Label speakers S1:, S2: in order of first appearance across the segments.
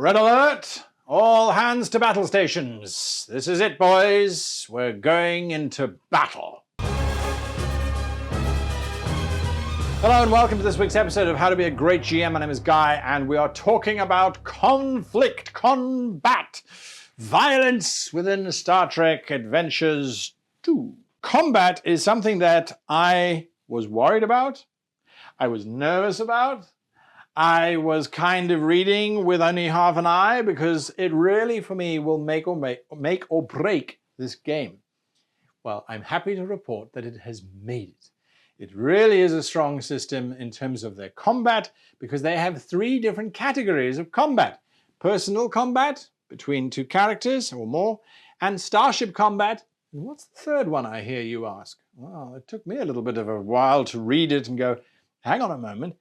S1: Red alert! All hands to battle stations. This is it, boys. We're going into battle. Hello and welcome to this week's episode of How to Be a Great GM. My name is Guy and we are talking about conflict, combat, violence within Star Trek Adventures 2. Combat is something that I was worried about, I was nervous about, I was kind of reading with only half an eye because it really, for me, will make or break this game. Well, I'm happy to report that it has made it. It really is a strong system in terms of their combat because they have 3 different categories of combat. Personal combat, between 2 characters or more, and Starship Combat. And what's the third one, I hear you ask? Well, it took me a little bit of a while to read it and go, hang on a moment.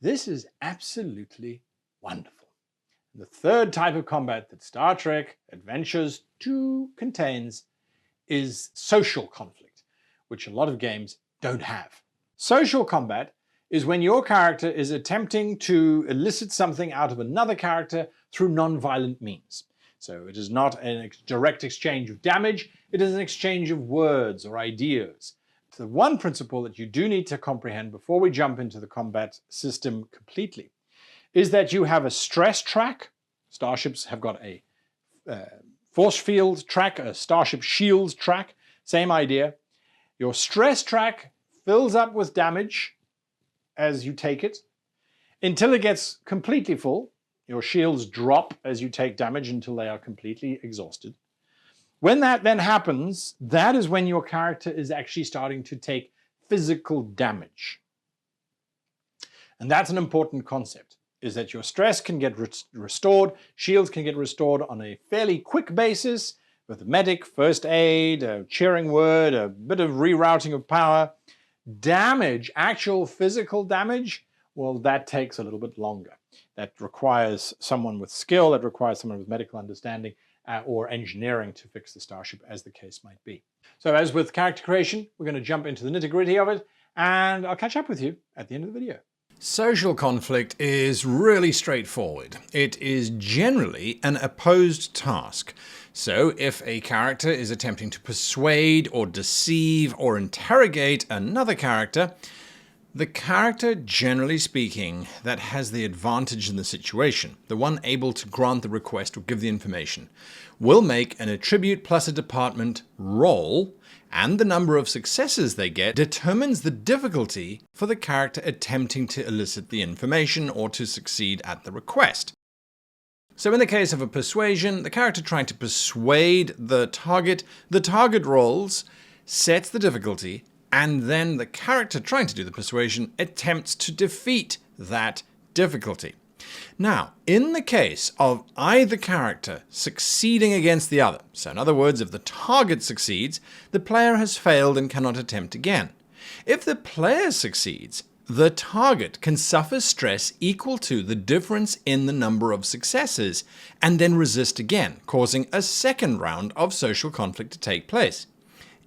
S1: This is absolutely wonderful. The third type of combat that Star Trek Adventures 2 contains is social conflict, which a lot of games don't have. Social combat is when your character is attempting to elicit something out of another character through non-violent means. So it is not a direct exchange of damage, it is an exchange of words or ideas. The one principle that you do need to comprehend before we jump into the combat system completely is that you have a stress track. Starships have got a force field track, a starship shield track, same idea. Your stress track fills up with damage as you take it until it gets completely full. Your shields drop as you take damage until they are completely exhausted. When that then happens, that is when your character is actually starting to take physical damage. And that's an important concept, is that your stress can get restored, shields can get restored on a fairly quick basis with a medic, first aid, a cheering word, a bit of rerouting of power. Damage, actual physical damage, well, that takes a little bit longer. That requires someone with skill, that requires someone with medical understanding, or engineering to fix the starship, as the case might be. So as with character creation, we're going to jump into the nitty-gritty of it, and I'll catch up with you at the end of the video.
S2: Social conflict is really straightforward. It is generally an opposed task. So if a character is attempting to persuade or deceive or interrogate another character, the character, generally speaking, that has the advantage in the situation, the one able to grant the request or give the information, will make an attribute plus a department roll, and the number of successes they get determines the difficulty for the character attempting to elicit the information or to succeed at the request. So in the case of a persuasion, the character trying to persuade the target rolls, sets the difficulty, and then the character trying to do the persuasion attempts to defeat that difficulty. Now, in the case of either character succeeding against the other, so in other words, if the target succeeds, the player has failed and cannot attempt again. If the player succeeds, the target can suffer stress equal to the difference in the number of successes, and then resist again, causing a second round of social conflict to take place.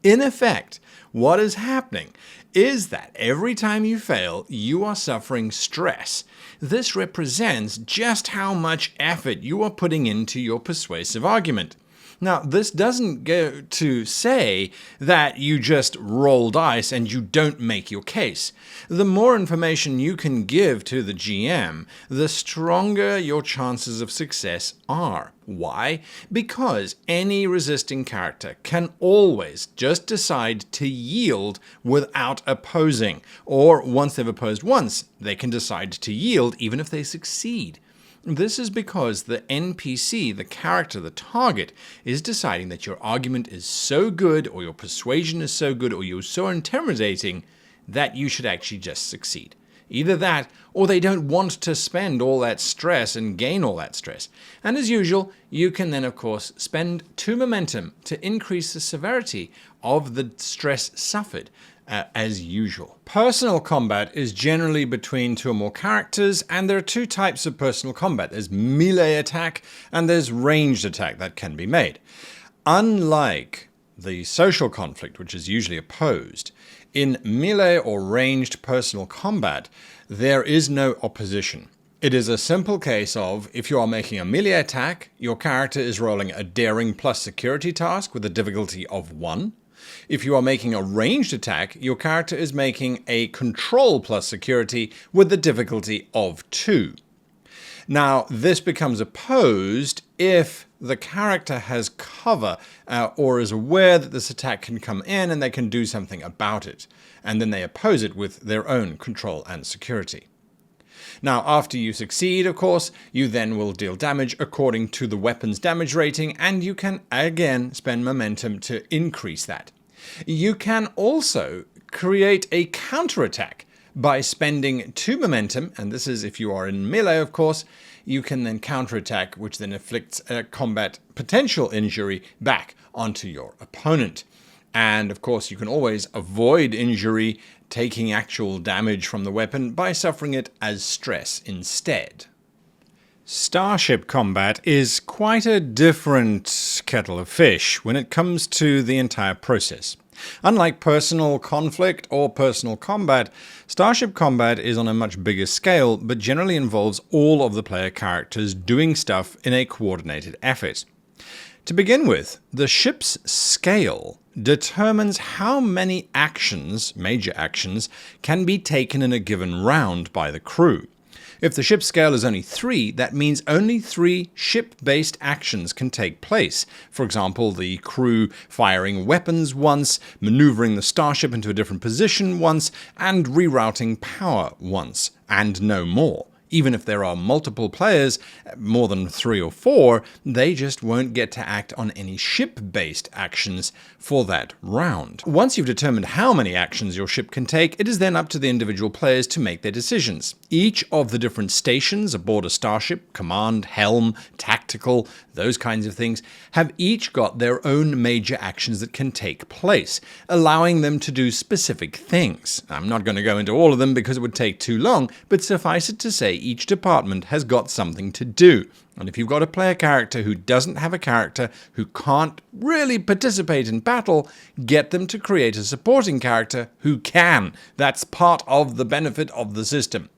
S2: In effect, what is happening is that every time you fail, you are suffering stress. This represents just how much effort you are putting into your persuasive argument. Now, this doesn't go to say that you just roll dice and you don't make your case. The more information you can give to the GM, the stronger your chances of success are. Why? Because any resisting character can always just decide to yield without opposing. Or once they've opposed once, they can decide to yield even if they succeed. This is because the NPC, the character, the target, is deciding that your argument is so good, or your persuasion is so good, or you're so intimidating that you should actually just succeed. Either that, or they don't want to spend all that stress and gain all that stress. And as usual, you can then, of course, spend 2 momentum to increase the severity of the stress suffered. As usual. Personal combat is generally between 2 or more characters, and there are 2 types of personal combat. There's melee attack, and there's ranged attack that can be made. Unlike the social conflict, which is usually opposed, in melee or ranged personal combat, there is no opposition. It is a simple case of, if you are making a melee attack, your character is rolling a daring plus security task with a difficulty of 1. If you are making a ranged attack, your character is making a control plus security with the difficulty of 2. Now, this becomes opposed if the character has cover or is aware that this attack can come in and they can do something about it, and then they oppose it with their own control and security. Now, after you succeed, of course, you then will deal damage according to the weapon's damage rating, and you can again spend momentum to increase that. You can also create a counterattack by spending 2 momentum, and this is if you are in melee, of course. You can then counterattack, which then inflicts a combat potential injury back onto your opponent. And of course, you can always avoid injury taking actual damage from the weapon by suffering it as stress instead. Starship Combat is quite a different kettle of fish when it comes to the entire process. Unlike personal conflict or personal combat, Starship Combat is on a much bigger scale, but generally involves all of the player characters doing stuff in a coordinated effort. To begin with, the ship's scale determines how many actions, major actions, can be taken in a given round by the crew. If the ship's scale is only 3, that means only 3 ship-based actions can take place. For example, the crew firing weapons once, maneuvering the starship into a different position once, and rerouting power once, and no more. Even if there are multiple players, more than 3 or 4, they just won't get to act on any ship-based actions for that round. Once you've determined how many actions your ship can take, it is then up to the individual players to make their decisions. Each of the different stations aboard a starship, command, helm, tactical, those kinds of things, have each got their own major actions that can take place, allowing them to do specific things. I'm not going to go into all of them because it would take too long, but suffice it to say each department has got something to do. And if you've got a player character who doesn't have a character, who can't really participate in battle, get them to create a supporting character who can. That's part of the benefit of the system.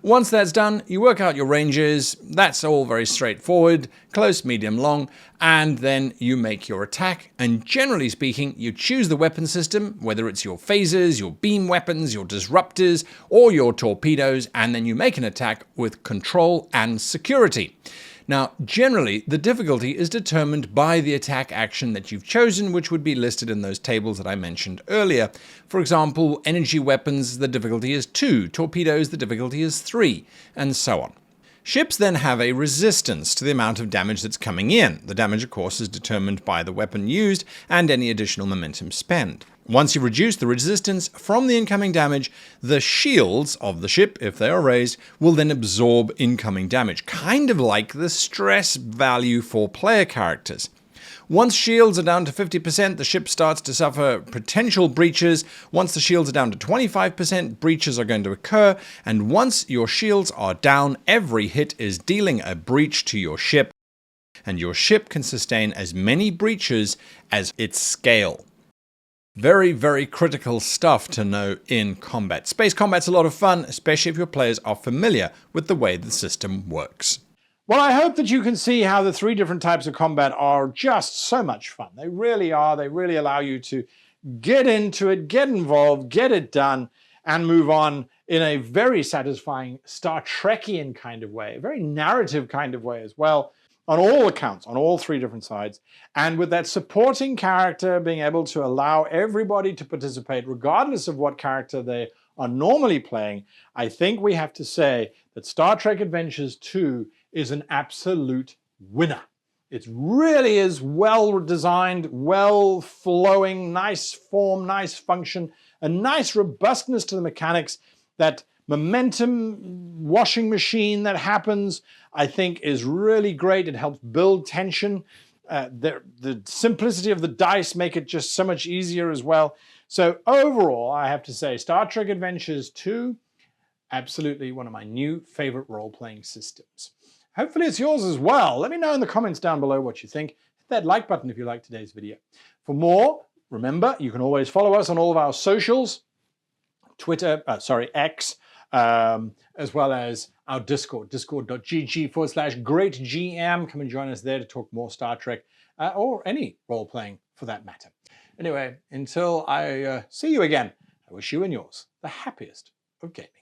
S2: Once that's done, you work out your ranges. That's all very straightforward, close, medium, long, and then you make your attack. And generally speaking, you choose the weapon system, whether it's your phasers, your beam weapons, your disruptors, or your torpedoes, and then you make an attack with control and security. Now, generally, the difficulty is determined by the attack action that you've chosen, which would be listed in those tables that I mentioned earlier. For example, energy weapons, the difficulty is 2, torpedoes, the difficulty is 3, and so on. Ships then have a resistance to the amount of damage that's coming in. The damage, of course, is determined by the weapon used and any additional momentum spent. Once you've reduced the resistance from the incoming damage, the shields of the ship, if they are raised, will then absorb incoming damage, kind of like the stress value for player characters. Once shields are down to 50%, the ship starts to suffer potential breaches. Once the shields are down to 25%, breaches are going to occur. And once your shields are down, every hit is dealing a breach to your ship. And your ship can sustain as many breaches as its scale. Very, very critical stuff to know in combat. Space combat's a lot of fun, especially if your players are familiar with the way the system works.
S1: Well, I hope that you can see how the 3 different types of combat are just so much fun. They really are. They really allow you to get into it, get involved, get it done, and move on in a very satisfying Star Trekkian kind of way, a very narrative kind of way as well, on all accounts, on all 3 different sides. And with that supporting character being able to allow everybody to participate, regardless of what character they are normally playing, I think we have to say that Star Trek Adventures 2 is an absolute winner. It really is well designed, well flowing, nice form, nice function, a nice robustness to the mechanics. That momentum washing machine that happens, I think, is really great. It helps build tension. The simplicity of the dice make it just so much easier as well. So overall, I have to say, Star Trek Adventures 2, absolutely one of my new favorite role-playing systems. Hopefully it's yours as well. Let me know in the comments down below what you think. Hit that like button if you liked today's video. For more, remember, you can always follow us on all of our socials. X, as well as our Discord, discord.gg/greatgm. Come and join us there to talk more Star Trek or any role-playing for that matter. Anyway, until I see you again, I wish you and yours the happiest of gaming.